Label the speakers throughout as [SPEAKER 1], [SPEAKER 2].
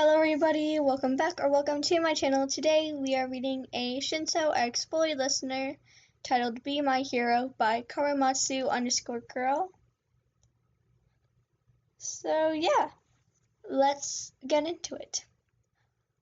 [SPEAKER 1] Hello everybody, welcome back or welcome to my channel. Today we are reading a Shinsou X Bully Listener titled Be My Hero by Karamatsu_girl. So yeah, let's get into it.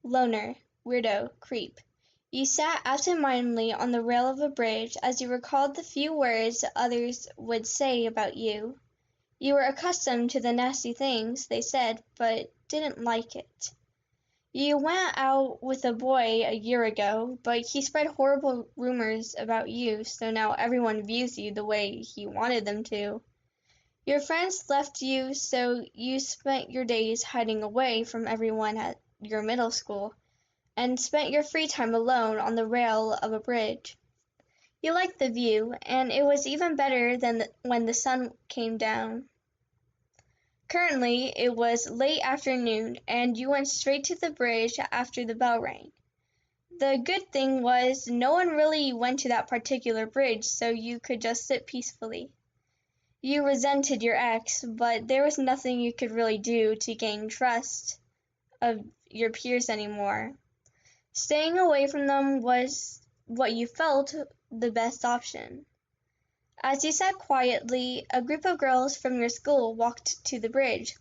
[SPEAKER 1] Loner, weirdo, creep. You sat absent-mindedly on the rail of a bridge as you recalled the few words others would say about you. You were accustomed to the nasty things they said, but didn't like it. You went out with a boy a year ago, but he spread horrible rumors about you, so now everyone views you the way he wanted them to. Your friends left you, so you spent your days hiding away from everyone at your middle school, and spent your free time alone on the rail of a bridge. You liked the view, and it was even better than when the sun came down. Currently, it was late afternoon, and you went straight to the bridge after the bell rang. The good thing was, no one really went to that particular bridge, so you could just sit peacefully. You resented your ex, but there was nothing you could really do to gain trust of your peers anymore. Staying away from them was what you felt the best option. As you sat quietly, a group of girls from your school walked to the bridge.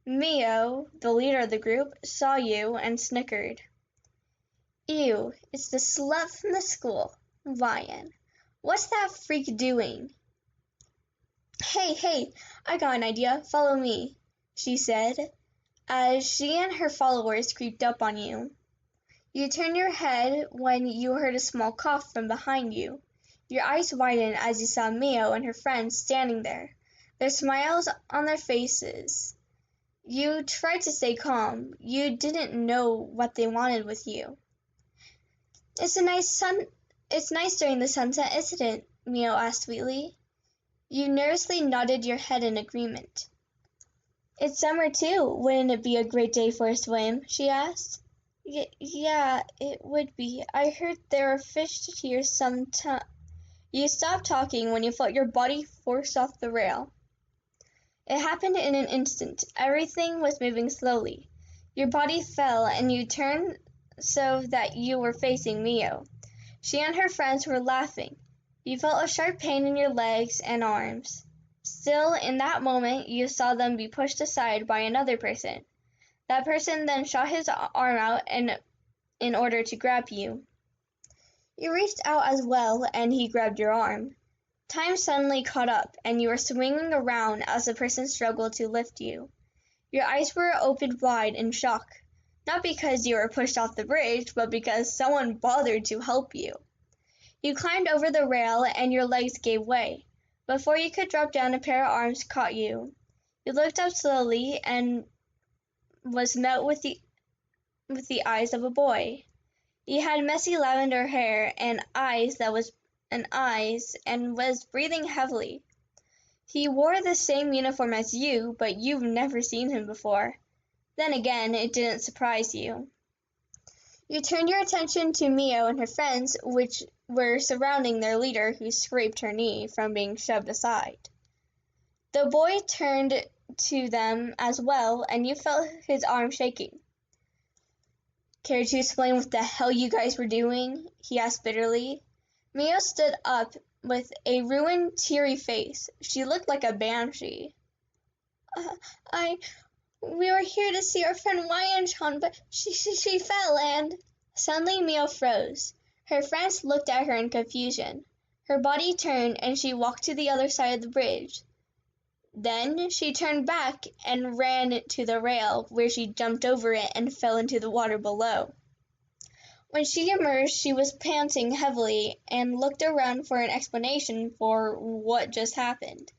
[SPEAKER 1] Mio, the leader of the group, saw you and snickered. Ew, it's the slut from the school, Ryan. What's that freak doing? Hey, I got an idea. Follow me, she said, as she and her followers creeped up on you. You turned your head when you heard a small cough from behind you. Your eyes widened as you saw Mio and her friends standing there, their smiles on their faces. You tried to stay calm. You didn't know what they wanted with you. It's nice during the sunset, isn't it? Mio asked sweetly. You nervously nodded your head in agreement. It's summer too. Wouldn't it be a great day for a swim? She asked. Yeah, it would be. I heard there are fish here sometime. You stopped talking when you felt your body forced off the rail. It happened in an instant. Everything was moving slowly. Your body fell, and you turned so that you were facing Mio. She and her friends were laughing. You felt a sharp pain in your legs and arms. Still, in that moment, you saw them be pushed aside by another person. That person then shot his arm out in order to grab you. You reached out as well, and he grabbed your arm. Time suddenly caught up, and you were swinging around as the person struggled to lift you. Your eyes were opened wide in shock, not because you were pushed off the bridge, but because someone bothered to help you. You climbed over the rail, and your legs gave way. Before you could drop down, a pair of arms caught you. You looked up slowly and was met with the eyes of a boy. He had messy lavender hair and eyes and was breathing heavily. He wore the same uniform as you, but you've never seen him before. Then again, it didn't surprise you. You turned your attention to Mio and her friends, which were surrounding their leader, who scraped her knee from being shoved aside. The boy turned to them as well, and you felt his arm shaking. Care to explain what the hell you guys were doing? He asked bitterly. Mio stood up with a ruined, teary face. She looked like a banshee. We were here to see our friend Wyan-chan, but she fell and... Suddenly Mio froze. Her friends looked at her in confusion. Her body turned and she walked to the other side of the bridge. Then she turned back and ran to the rail, where she jumped over it and fell into the water below. When she emerged, she was panting heavily and looked around for an explanation for what just happened.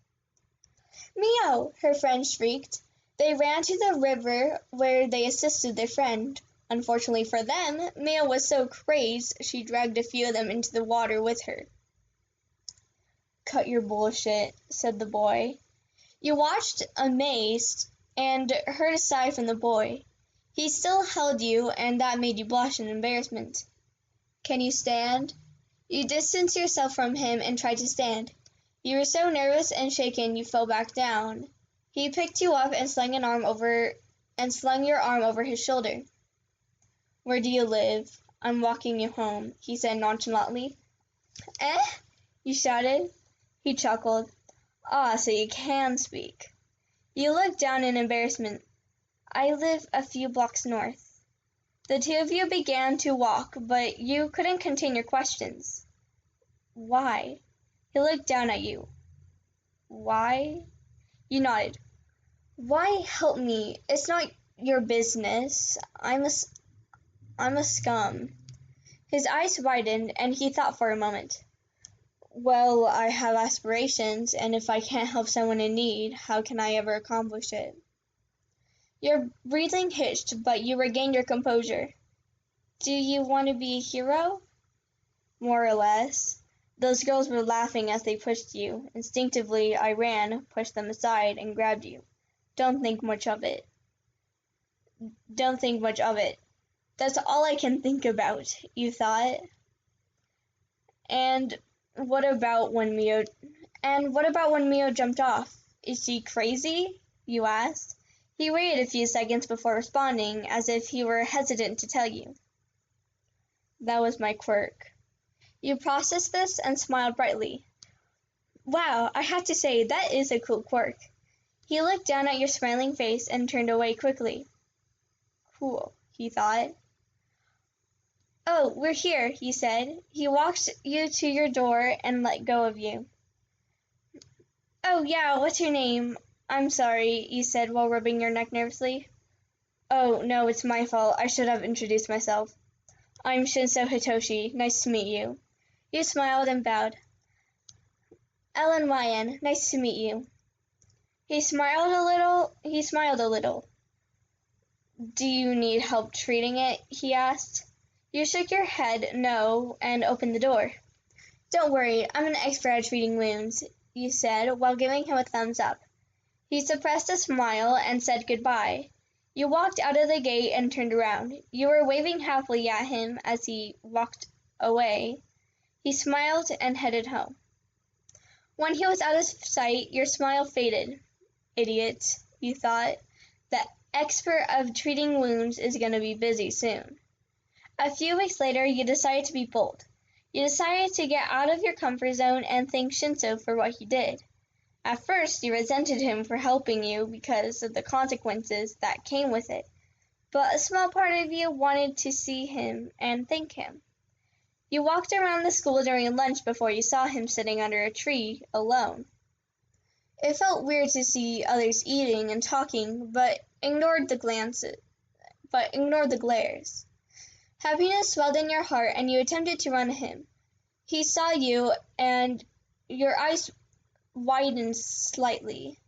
[SPEAKER 1] Mio! Her friends shrieked. They ran to the river, where they assisted their friend. Unfortunately for them, Mio was so crazed she dragged a few of them into the water with her. Cut your bullshit, said the boy. You watched, amazed, and heard a sigh from the boy. He still held you, and that made you blush in embarrassment. Can you stand? You distanced yourself from him and tried to stand. You were so nervous and shaken you fell back down. He picked you up and slung an arm over and slung your arm over his shoulder. "Where do you live? I'm walking you home," he said nonchalantly. "Eh?" you shouted. He chuckled. "Ah, so you can speak." You looked down in embarrassment. "I live a few blocks north." The two of you began to walk, but you couldn't contain your questions. "Why?" He looked down at you. "Why?" You nodded. "Why help me? It's not your business. I'm a scum." His eyes widened, and he thought for a moment. "Well, I have aspirations, and if I can't help someone in need, how can I ever accomplish it?" Your breathing hitched, but you regained your composure. "Do you want to be a hero?" "More or less. Those girls were laughing as they pushed you. Instinctively, I ran, pushed them aside, and grabbed you. Don't think much of it." Don't think much of it. That's all I can think about, you thought. And what about when Mio jumped off? Is she crazy? You asked. He waited a few seconds before responding, as if he were hesitant to tell you. "That was my quirk." You processed this and smiled brightly. "Wow, I have to say, that is a cool quirk." He looked down at your smiling face and turned away quickly. Cool, he thought. "Oh, we're here," he said. He walked you to your door and let go of you. "Oh, yeah, what's your name?" "I'm sorry," you said while rubbing your neck nervously. "Oh, no, it's my fault. I should have introduced myself." "I'm Shinsou Hitoshi. Nice to meet you." You smiled and bowed. "Ellen Ryan. Nice to meet you." He smiled a little. "Do you need help treating it?" he asked. You shook your head no and opened the door. "Don't worry, I'm an expert at treating wounds," you said while giving him a thumbs up. He suppressed a smile and said goodbye. You walked out of the gate and turned around. You were waving happily at him as he walked away. He smiled and headed home. When he was out of sight, your smile faded. "Idiot," you thought. "The expert of treating wounds is going to be busy soon." A few weeks later, you decided to be bold. You decided to get out of your comfort zone and thank Shinsou for what he did. At first, you resented him for helping you because of the consequences that came with it, but a small part of you wanted to see him and thank him. You walked around the school during lunch before you saw him sitting under a tree, alone. It felt weird to see others eating and talking, but ignored the glares. Happiness swelled in your heart, and you attempted to run to him. He saw you, and your eyes widened slightly.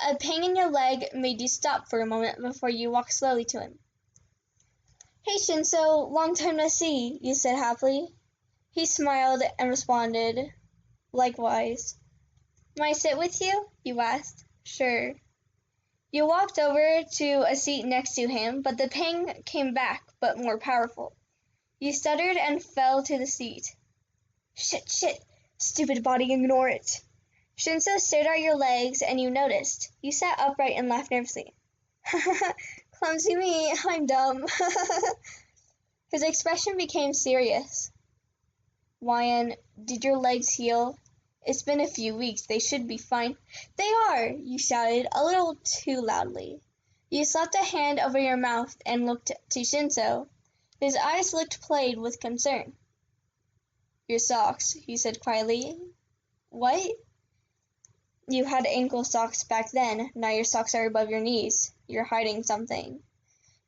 [SPEAKER 1] A pang in your leg made you stop for a moment before you walked slowly to him. "Hey, Shinsou, long time no see," you said happily. He smiled and responded, "Likewise." "May I sit with you?" you asked. "Sure." You walked over to a seat next to him, but the pang came back, but more powerful. You stuttered and fell to the seat. Shit, stupid body, ignore it." Shinsou stared at your legs, and you noticed. You sat upright and laughed nervously. "Clumsy me, I'm dumb." His expression became serious. "Ryan, did your legs heal?" "It's been a few weeks. They should be fine." "They are!" you shouted, a little too loudly. You slapped a hand over your mouth and looked to Shinsou. His eyes looked plagued with concern. "Your socks," he said quietly. "What?" "You had ankle socks back then. Now your socks are above your knees. You're hiding something."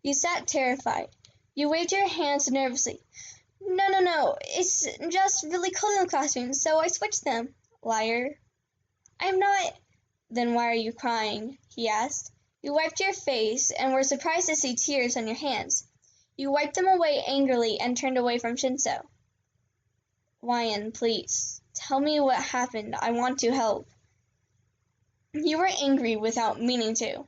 [SPEAKER 1] You sat terrified. You waved your hands nervously. No. It's just really cold in the classroom, so I switched them." "Liar." "I'm not." "Then why are you crying?" he asked. You wiped your face and were surprised to see tears on your hands. You wiped them away angrily and turned away from Shinsou. "Ryan, please, tell me what happened. I want to help." You were angry without meaning to.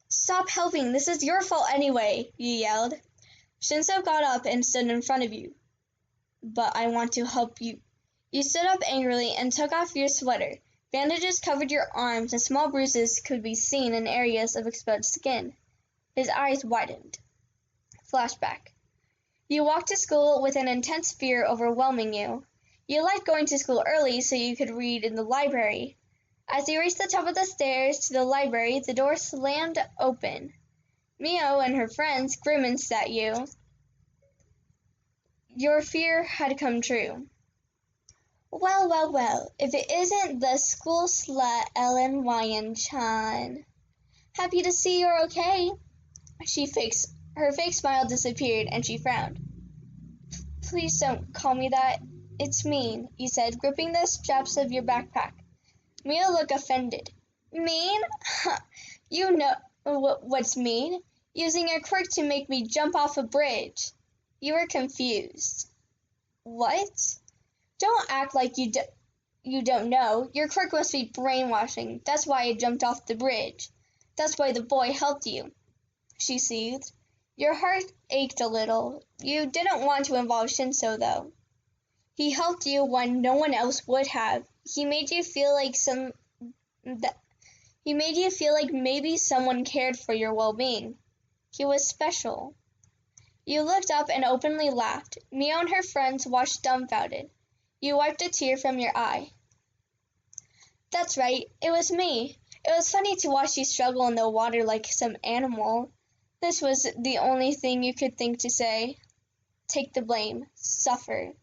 [SPEAKER 1] "Stop helping. This is your fault anyway," you yelled. Shinsou got up and stood in front of you. "But I want to help you." You stood up angrily and took off your sweater. Bandages covered your arms and small bruises could be seen in areas of exposed skin. His eyes widened. Flashback. You walked to school with an intense fear overwhelming you. You liked going to school early so you could read in the library. As you reached the top of the stairs to the library, the door slammed open. Mio and her friends grimaced at you. Your fear had come true. Well, well, well, if it isn't the school slut Ellen Wyan-chan. Happy to see you're okay. Her fake smile disappeared and she frowned. Please don't call me that. It's mean, you said, gripping the straps of your backpack. Mio looked offended. Mean? You know what's mean. Using your quirk to make me jump off a bridge. You were confused. What? Don't act like you don't know. Your quirk must be brainwashing. That's why I jumped off the bridge. That's why the boy helped you, she soothed. Your heart ached a little. You didn't want to involve Shinsou, though. He helped you when no one else would have. He made you feel like maybe someone cared for your well-being. He was special. You looked up and openly laughed. Mio and her friends watched dumbfounded. You wiped a tear from your eye. That's right, it was me. It was funny to watch you struggle in the water like some animal. This was the only thing you could think to say. Take the blame. Suffer.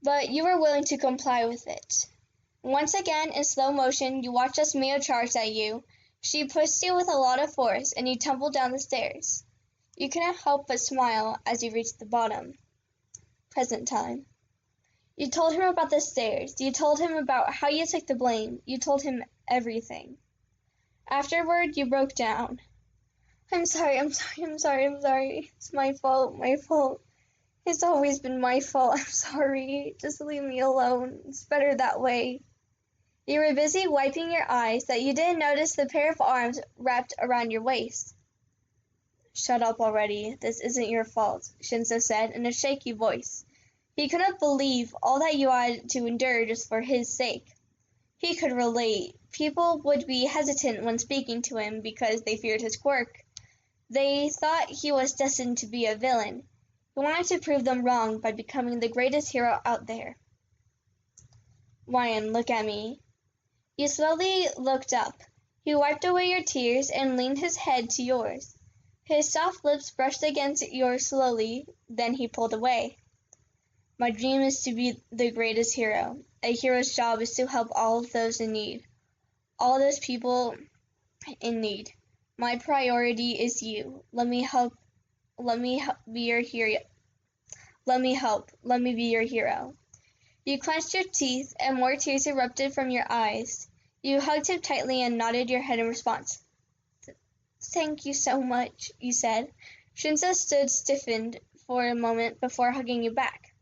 [SPEAKER 1] But you were willing to comply with it. Once again, in slow motion, you watched as Mio charged at you. She pushed you with a lot of force, and you tumbled down the stairs. You couldn't help but smile as you reached the bottom. Present time. You told him about the stairs. You told him about how you took the blame. You told him everything. Afterward, you broke down. I'm sorry. It's my fault. It's always been my fault. I'm sorry. Just leave me alone. It's better that way. You were busy wiping your eyes that you didn't notice the pair of arms wrapped around your waist. Shut up already. This isn't your fault, Shinsou said in a shaky voice. He couldn't believe all that you had to endure just for his sake. He could relate. People would be hesitant when speaking to him because they feared his quirk. They thought he was destined to be a villain. He wanted to prove them wrong by becoming the greatest hero out there. Ryan, look at me. You slowly looked up. He wiped away your tears and leaned his head to yours. His soft lips brushed against yours slowly, then he pulled away. My dream is to be the greatest hero. A hero's job is to help all of those in need. All those people in need. My priority is you. Let me be your hero. Let me be your hero. You clenched your teeth and more tears erupted from your eyes. You hugged him tightly and nodded your head in response. Thank you so much, you said. Shinsou stood stiffened for a moment before hugging you back.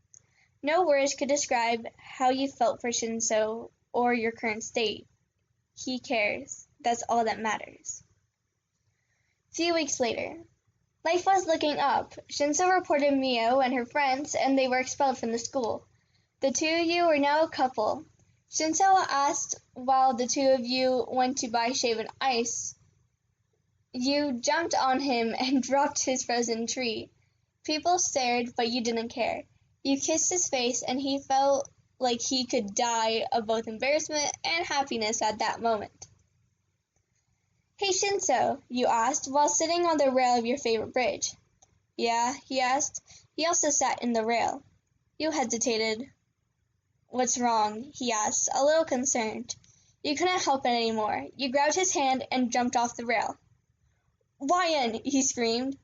[SPEAKER 1] No words could describe how you felt for Shinsou or your current state. He cares. That's all that matters. Few weeks later. Life was looking up. Shinsou reported Mio and her friends, and they were expelled from the school. The two of you were now a couple. Shinsou asked while the two of you went to buy shaven ice. You jumped on him and dropped his frozen tree. People stared, but you didn't care. You kissed his face, and he felt like he could die of both embarrassment and happiness at that moment. Hey Shinsou, you asked, while sitting on the rail of your favorite bridge. Yeah, he asked. He also sat in the rail. You hesitated. What's wrong? He asked, a little concerned. You couldn't help it anymore. You grabbed his hand and jumped off the rail. Ryan! He screamed.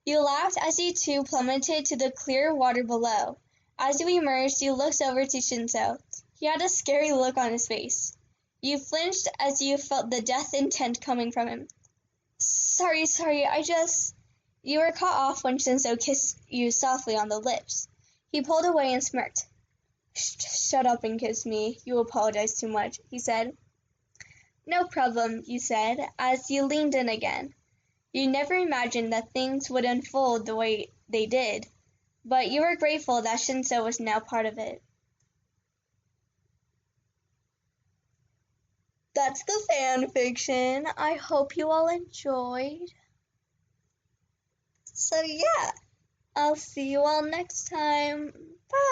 [SPEAKER 1] You laughed as you two plummeted to the clear water below. As you emerged, you looked over to Shinsou. He had a scary look on his face. You flinched as you felt the death intent coming from him. Sorry, You were cut off when Shinsou kissed you softly on the lips. He pulled away and smirked. Shut up and kiss me. You apologize too much, he said. No problem, you said, as you leaned in again. You never imagined that things would unfold the way they did, but you were grateful that Shinsou was now part of it. That's the fan fiction. I hope you all enjoyed. So yeah, I'll see you all next time. Bye!